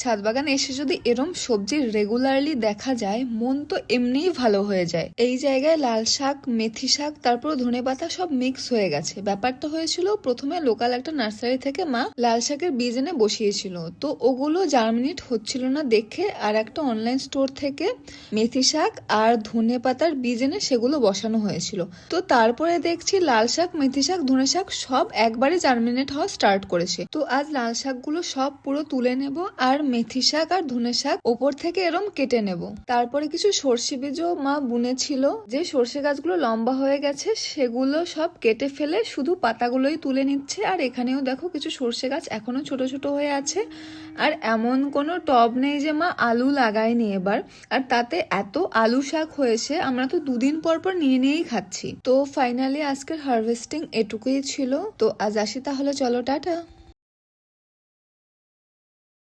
ছাদ বাগানে এসে যদি এরম সবজি রেগুলারলি দেখা যায়, মন তো এমনিই ভালো হয়ে যায়। এই জায়গায় লাল শাক, মেথি শাক, তারপর ধনেপাতা সব মিক্স হয়ে গেছে। ব্যাপারটা হয়েছিল, প্রথমে লোকাল একটা নার্সারি থেকে মা লাল শাকের বীজ এনে বসিয়েছিল, তো ওগুলো জার্মিনেট হচ্ছিল না দেখে আর একটা অনলাইন স্টোর থেকে মেথি শাক আর ধনেপাতার বীজ এনে সেগুলো বসানো হয়েছিল। তো তারপরে দেখছি লাল শাক, মেথি শাক, ধনে শাক সব একবারে জার্মিনেট হওয়া স্টার্ট করেছে। তো আজ লাল শাকগুলো সব পুরো তুলে নেব আর মেথি শাক আর ধনে শাক ওপর থেকে এরম কেটে নেব। তারপরে কিছু সর্ষে বীজও মা বুনেছিল, যে সর্ষে গাছগুলো লম্বা হয়ে গেছে সেগুলো সব কেটে ফেলে শুধু পাতাগুলোই তুলে নিচ্ছে। আর এখানেও দেখো কিছু সর্ষে গাছ এখনো ছোট ছোট হয়ে আছে। আর এমন কোনো টব নেই যে মা আলু লাগায়নি এবার, আর তাতে এত আলু শাক হয়েছে আমরা তো দুদিন পর পর নিয়ে নিয়েই খাচ্ছি। তো ফাইনালি আজকের হারভেস্টিং এটুকুই ছিল। তো আজ আসি তাহলে, চলো টাটা।